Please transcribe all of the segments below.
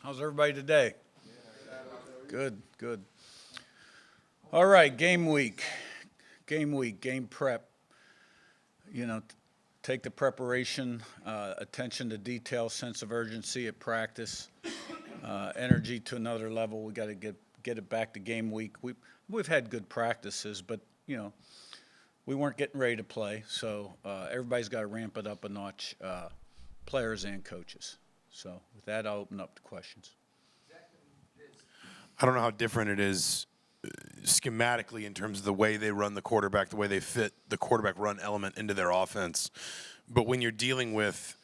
How's everybody today? Good, good. All right, game week, game prep. Take the preparation, attention to detail, sense of urgency at practice, energy to another level. We got to get it back to game week. We've had good practices, but we weren't getting ready to play, so everybody's got to ramp it up a notch, players and coaches. So with that, I'll open up to questions. I don't know how different it is schematically in terms of the way they run the quarterback, the way they fit the quarterback run element into their offense. But when you're dealing with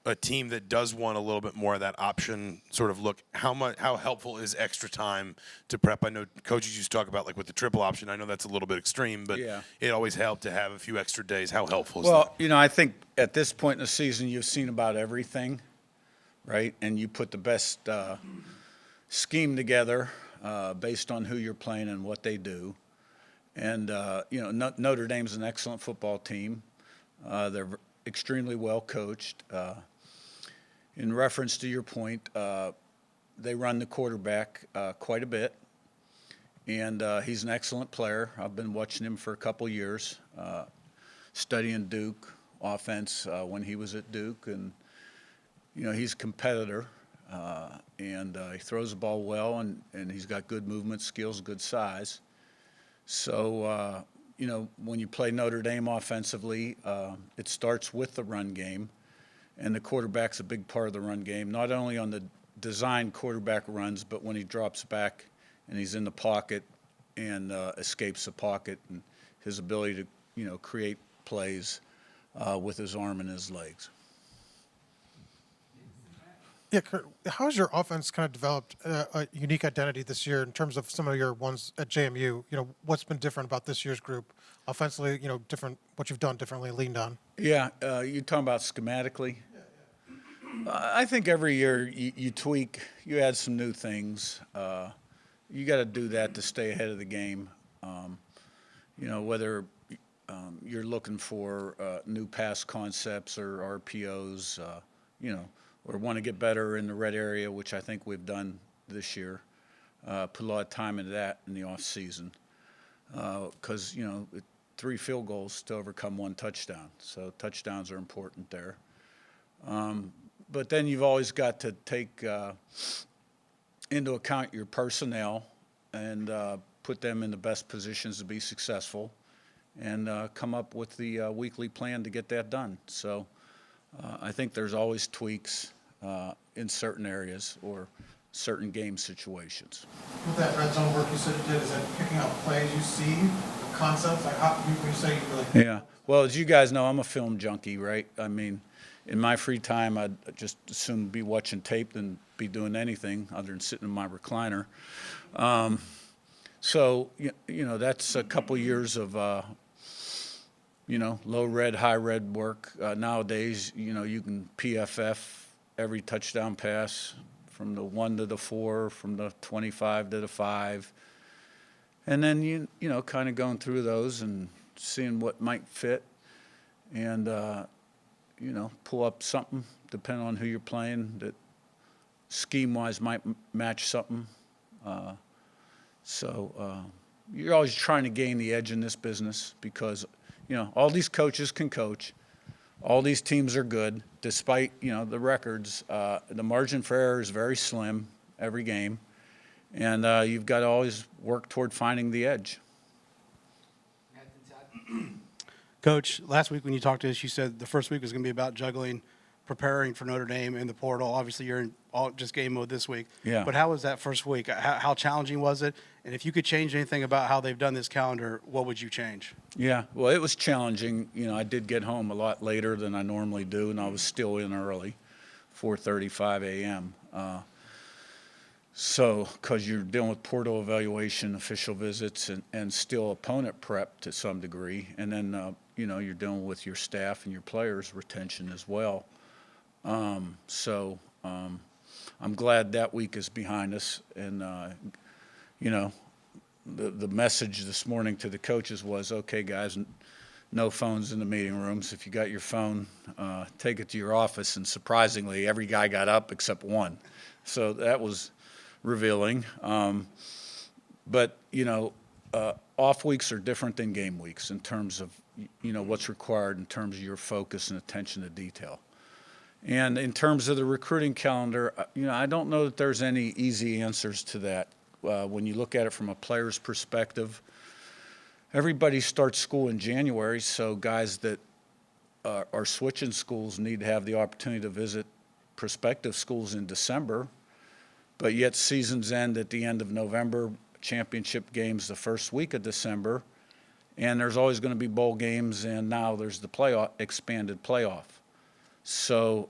a team that does want a little bit more of that option sort of look, how helpful is extra time to prep? I know coaches used to talk about, like, with the triple option. I know that's a little bit extreme, but Yeah. It always helped to have a few extra days. How helpful is Well, that? I think at this point in the season, you've seen about everything, right? And you put the best scheme together based on who you're playing and what they do. And, Notre Dame's an excellent football team. They're extremely well coached. In reference to your point, they run the quarterback quite a bit. And he's an excellent player. I've been watching him for a couple years, studying Duke offense when he was at Duke. And, he's a competitor. And he throws the ball well, and he's got good movement skills, good size. So, when you play Notre Dame offensively, it starts with the run game, and the quarterback's a big part of the run game, not only on the design quarterback runs, but when he drops back and he's in the pocket and escapes the pocket, and his ability to, create plays with his arm and his legs. Yeah, Curt, how has your offense kind of developed a unique identity this year in terms of some of your ones at JMU? What's been different about this year's group offensively? Different what you've done differently and leaned on. Yeah, you're talking about schematically. I think every year you tweak, you add some new things. You got to do that to stay ahead of the game. Whether you're looking for new pass concepts or RPOs, or want to get better in the red area, which I think we've done this year. Put a lot of time into that in the off season because 3 field goals to overcome 1 touchdown. So touchdowns are important there. But then you've always got to take into account your personnel and put them in the best positions to be successful, and come up with the weekly plan to get that done. So. I think there's always tweaks in certain areas or certain game situations. With that red zone work you said you did, is that picking out plays you see, concepts? Like how when you say you really? Yeah. Well, as you guys know, I'm a film junkie, right? I mean, in my free time, I'd just as soon be watching tape than be doing anything other than sitting in my recliner. So, that's a couple years of low red, high red work. Nowadays, you can PFF every touchdown pass from the 1 to the 4, from the 25 to the 5. And then, kind of going through those and seeing what might fit and, pull up something, depending on who you're playing, that scheme-wise might match something. So you're always trying to gain the edge in this business because all these coaches can coach. All these teams are good, despite, the records. The margin for error is very slim every game, and you've got to always work toward finding the edge. Coach, last week when you talked to us, you said the first week was going to be about juggling, preparing for Notre Dame in the portal. Obviously, you're in just game mode this week. Yeah. But how was that first week? How challenging was it? And if you could change anything about how they've done this calendar, what would you change? Yeah, well, it was challenging. I did get home a lot later than I normally do, and I was still in early, 4:35 a.m. So, because you're dealing with portal evaluation, official visits, and still opponent prep to some degree, and then you're dealing with your staff and your players' retention as well. So I'm glad that week is behind us, and the message this morning to the coaches was, okay, guys, no phones in the meeting rooms. If you got your phone, take it to your office. And surprisingly, every guy got up except one. So that was revealing. But, off weeks are different than game weeks in terms of, what's required in terms of your focus and attention to detail. And in terms of the recruiting calendar, I don't know that there's any easy answers to that. When you look at it from a player's perspective, everybody starts school in January, so guys that are switching schools need to have the opportunity to visit prospective schools in December, but yet seasons end at the end of November, championship games the first week of December, and there's always going to be bowl games, and now there's the expanded playoff. So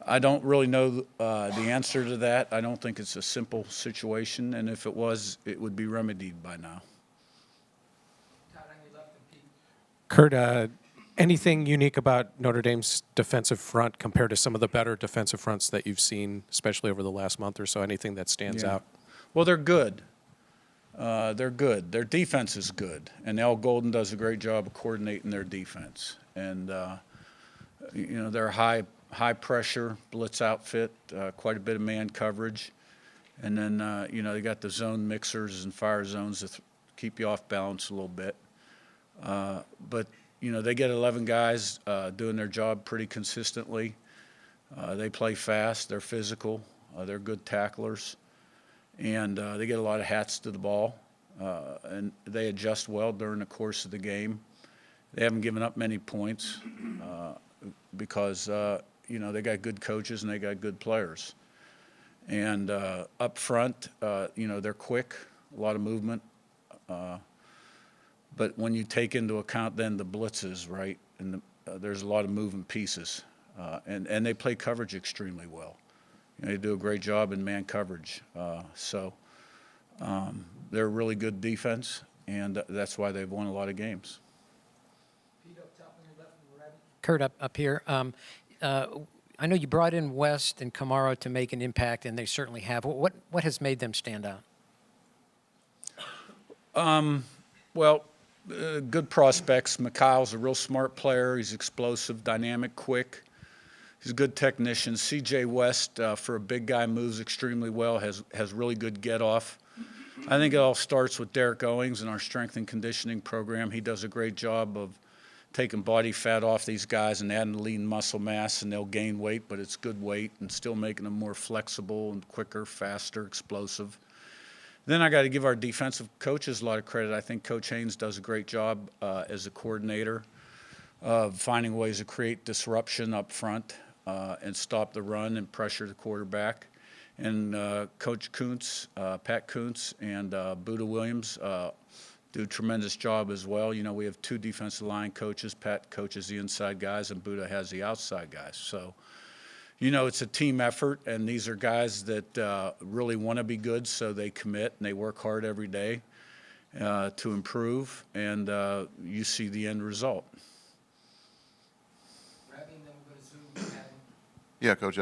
I don't really know the answer to that. I don't think it's a simple situation, and if it was, it would be remedied by now. Curt, anything unique about Notre Dame's defensive front compared to some of the better defensive fronts that you've seen, especially over the last month or so? Anything that stands Yeah. out? Well, they're good. They're good. Their defense is good, and Al Golden does a great job of coordinating their defense. And they're high pressure blitz outfit, quite a bit of man coverage, and then they got the zone mixers and fire zones that keep you off balance a little bit. But they get 11 guys doing their job pretty consistently. They play fast. They're physical. They're good tacklers. And they get a lot of hats to the ball, and they adjust well during the course of the game. They haven't given up many points because, they got good coaches and they got good players. And up front, they're quick, a lot of movement. But when you take into account then the blitzes, right, and there's a lot of moving pieces. And they play coverage extremely well. They do a great job in man coverage. So they're a really good defense, and that's why they've won a lot of games. Curt, up here. I know you brought in West and Kamara to make an impact, and they certainly have. What has made them stand out? Well, good prospects. Mikhail's a real smart player. He's explosive, dynamic, quick. He's a good technician. C.J. West, for a big guy, moves extremely well, has really good get-off. I think it all starts with Derek Owings and our strength and conditioning program. He does a great job of taking body fat off these guys and adding lean muscle mass, and they'll gain weight, but it's good weight, and still making them more flexible and quicker, faster, explosive. Then I got to give our defensive coaches a lot of credit. I think Coach Haynes does a great job as a coordinator of finding ways to create disruption up front and stop the run and pressure the quarterback. And Coach Kuntz, Pat Kuntz, and Buda Williams do a tremendous job as well. We have two defensive line coaches. Pat coaches the inside guys, and Buda has the outside guys. So, it's a team effort, and these are guys that really want to be good, so they commit and they work hard every day to improve, and you see the end result. Yeah, Coach.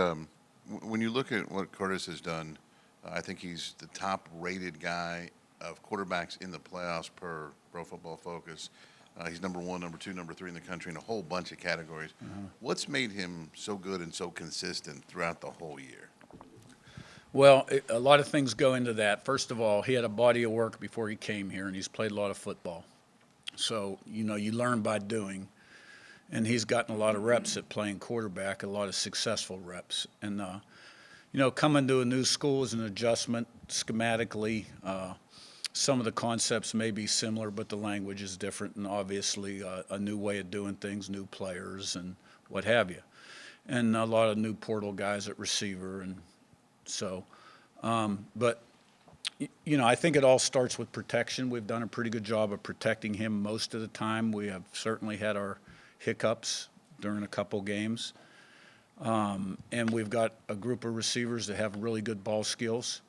When you look at what Curtis has done, I think he's the top-rated guy of quarterbacks in the playoffs per Pro Football Focus. He's number 1, number 2, number 3 in the country in a whole bunch of categories. What's made him so good and so consistent throughout the whole year? Well, a lot of things go into that. First of all, he had a body of work before he came here, and he's played a lot of football. So, you learn by doing. And he's gotten a lot of reps at playing quarterback, a lot of successful reps. And, coming to a new school is an adjustment schematically. Some of the concepts may be similar, but the language is different, and obviously a new way of doing things, new players and what have you. And a lot of new portal guys at receiver. And so, but, I think it all starts with protection. We've done a pretty good job of protecting him most of the time. We have certainly had our hiccups during a couple games. And we've got a group of receivers that have really good ball skills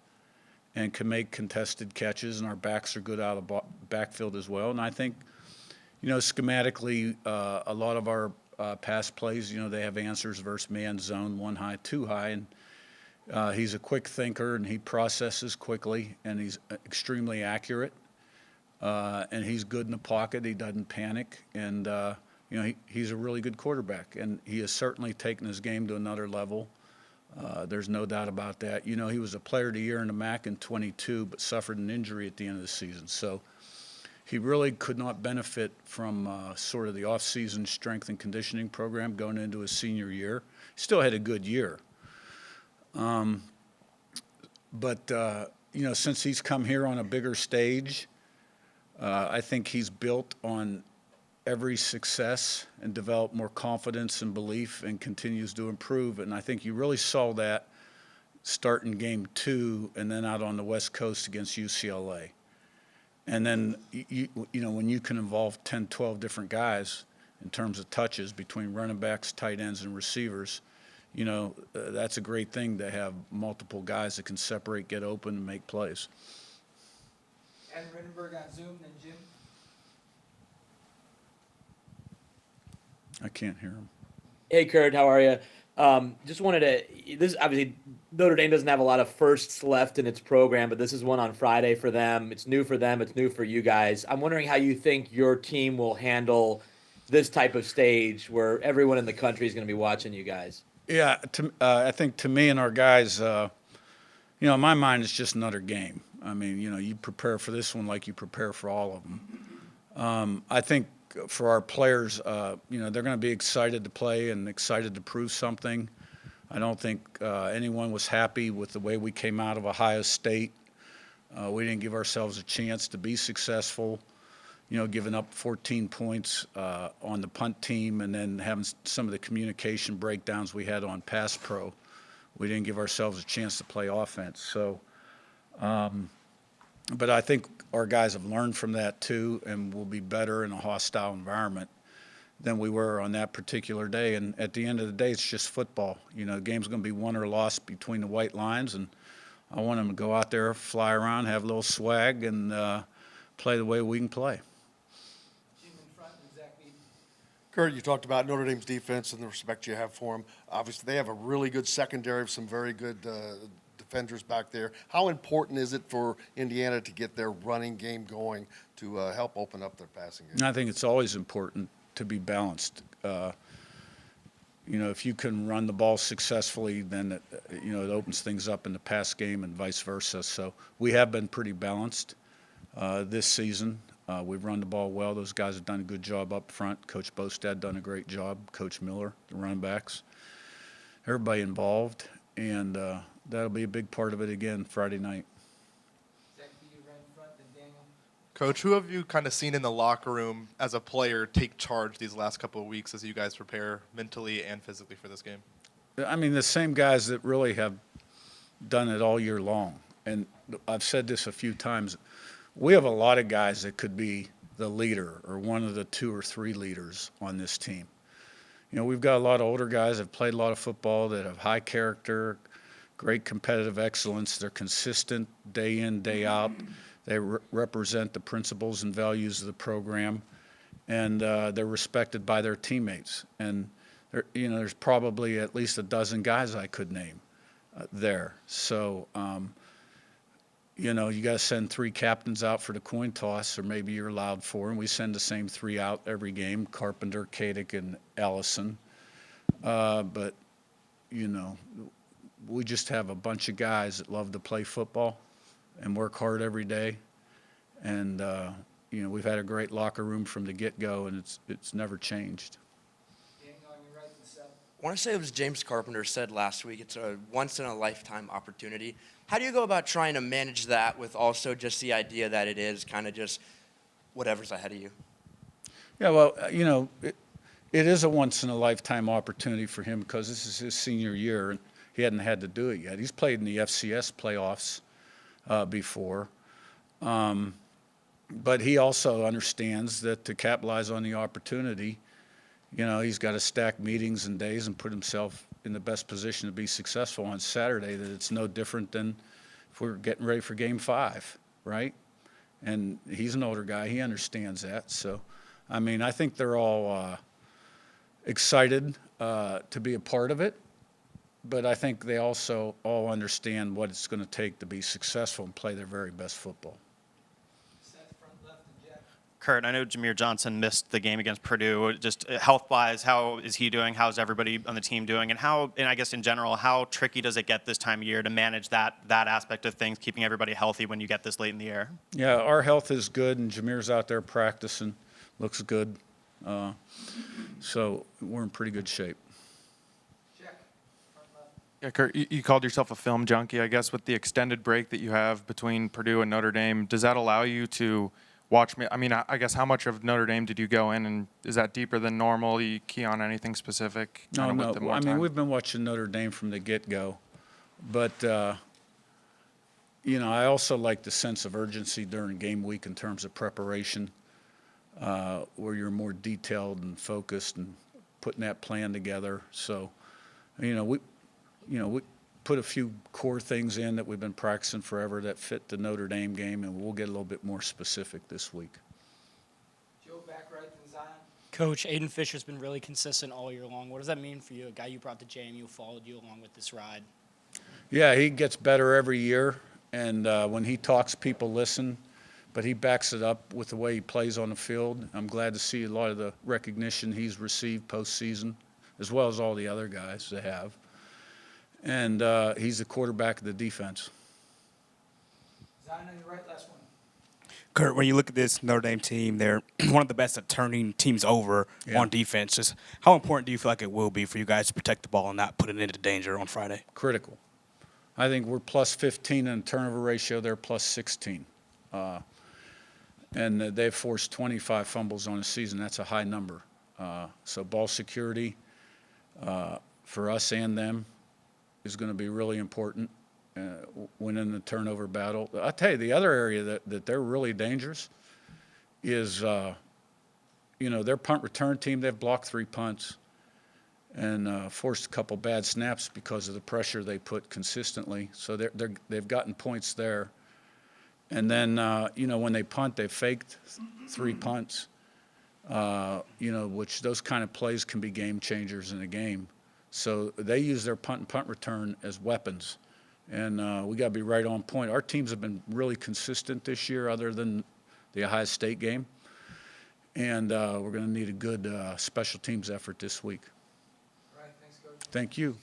and can make contested catches, and our backs are good out of the backfield as well. And I think, schematically, a lot of our pass plays, they have answers versus man zone, 1 high, 2 high, and he's a quick thinker, and he processes quickly, and he's extremely accurate. and he's good in the pocket. He doesn't panic, and he's a really good quarterback, and he has certainly taken his game to another level. There's no doubt about that. He was a player of the year in the MAC in 22, but suffered an injury at the end of the season. So he really could not benefit from sort of the off-season strength and conditioning program going into his senior year. Still had a good year. But since he's come here on a bigger stage, I think he's built on every success and developed more confidence and belief and continues to improve. And I think you really saw that starting game 2 and then out on the West Coast against UCLA. And then, when you can involve 10, 12 different guys in terms of touches between running backs, tight ends, and receivers, that's a great thing to have multiple guys that can separate, get open, and make plays. And Rittenberg on Zoom, then Jim. I can't hear him. Hey, Curt, how are you? Just wanted to. This obviously Notre Dame doesn't have a lot of firsts left in its program, but this is one on Friday for them. It's new for them. It's new for you guys. I'm wondering how you think your team will handle this type of stage where everyone in the country is going to be watching you guys. Yeah, I think to me and our guys, in my mind, it's just another game. I mean, you prepare for this one like you prepare for all of them. I think for our players, they're going to be excited to play and excited to prove something. I don't think anyone was happy with the way we came out of Ohio State. We didn't give ourselves a chance to be successful, giving up 14 points on the punt team and then having some of the communication breakdowns we had on pass pro. We didn't give ourselves a chance to play offense. So, but I think our guys have learned from that too and will be better in a hostile environment than we were on that particular day. And at the end of the day, it's just football. The game's going to be won or lost between the white lines, and I want them to go out there, fly around, have a little swag, and play the way we can play. Jim in front, and Zach Beebe. Curt, you talked about Notre Dame's defense and the respect you have for them. Obviously, they have a really good secondary of some very good defenders back there. How important is it for Indiana to get their running game going to help open up their passing game? And I think it's always important to be balanced. If you can run the ball successfully, then it opens things up in the pass game and vice versa. So we have been pretty balanced this season. We've run the ball well. Those guys have done a good job up front. Coach Bostad done a great job. Coach Miller, the running backs, everybody involved, and that'll be a big part of it again Friday night. Zach Beebe right in front, then Daniel. Coach, who have you kind of seen in the locker room as a player take charge these last couple of weeks as you guys prepare mentally and physically for this game? I mean, the same guys that really have done it all year long. And I've said this a few times. We have a lot of guys that could be the leader or one of the 2 or 3 leaders on this team. We've got a lot of older guys that have played a lot of football that have high character, great competitive excellence. They're consistent day in, day out. They represent the principles and values of the program, and they're respected by their teammates. And there's probably at least a dozen guys I could name there. So, you got to send 3 captains out for the coin toss, or maybe you're allowed 4, and we send the same 3 out every game: Carpenter, Kadick, and Allison. But we just have a bunch of guys that love to play football and work hard every day. And, we've had a great locker room from the get-go, and it's never changed. Daniel on your right, and Seth. I want to say it was James Carpenter said last week, it's a once-in-a-lifetime opportunity. How do you go about trying to manage that with also just the idea that it is kind of just whatever's ahead of you? Yeah, well, it is a once-in-a-lifetime opportunity for him because this is his senior year, and he hadn't had to do it yet. He's played in the FCS playoffs before. But he also understands that to capitalize on the opportunity, he's got to stack meetings and days and put himself in the best position to be successful on Saturday, that it's no different than if we're getting ready for Game 5, right? And he's an older guy. He understands that. So, I think they're all excited to be a part of it. But I think they also all understand what it's going to take to be successful and play their very best football. Seth front left, and Curt, I know Jameer Johnson missed the game against Purdue. Just health-wise, how is he doing? How's everybody on the team doing? And I guess in general, how tricky does it get this time of year to manage that aspect of things, keeping everybody healthy when you get this late in the year? Yeah, our health is good, and Jameer's out there practicing. Looks good. So we're in pretty good shape. Yeah, Curt, you called yourself a film junkie, I guess, with the extended break that you have between Purdue and Notre Dame. Does that allow you to watch me? I mean, I guess how much of Notre Dame did you go in, and is that deeper than normal? Do you key on anything specific? No. With the more I mean, time? we've been watching Notre Dame from the get-go, but I also like the sense of urgency during game week in terms of preparation, where you're more detailed and focused and putting that plan together. So, we put a few core things in that we've been practicing forever that fit the Notre Dame game, and we'll get a little bit more specific this week. Joe, back right to Zion. Coach, Aiden Fisher's been really consistent all year long. What does that mean for you? A guy you brought to JMU followed you along with this ride. Yeah, he gets better every year, and when he talks, people listen, but he backs it up with the way he plays on the field. I'm glad to see a lot of the recognition he's received postseason, as well as all the other guys that have. And he's the quarterback of the defense. Zion on your right, last one. Curt, when you look at this Notre Dame team, they're one of the best at turning teams over Yeah. on defense. Just how important do you feel like it will be for you guys to protect the ball and not put it into danger on Friday? Critical. I think we're plus 15 in turnover ratio. They're plus 16. And they've forced 25 fumbles on a season. That's a high number. So ball security for us and them is going to be really important, winning the turnover battle. I'll tell you, the other area that they're really dangerous is, their punt return team. They've blocked 3 punts and forced a couple bad snaps because of the pressure they put consistently. So they've gotten points there. And then, when they punt, they faked 3 punts, which those kind of plays can be game changers in a game. So they use their punt and punt return as weapons. And we got to be right on point. Our teams have been really consistent this year other than the Ohio State game. And we're going to need a good special teams effort this week. All right, thanks, Coach. Thank you.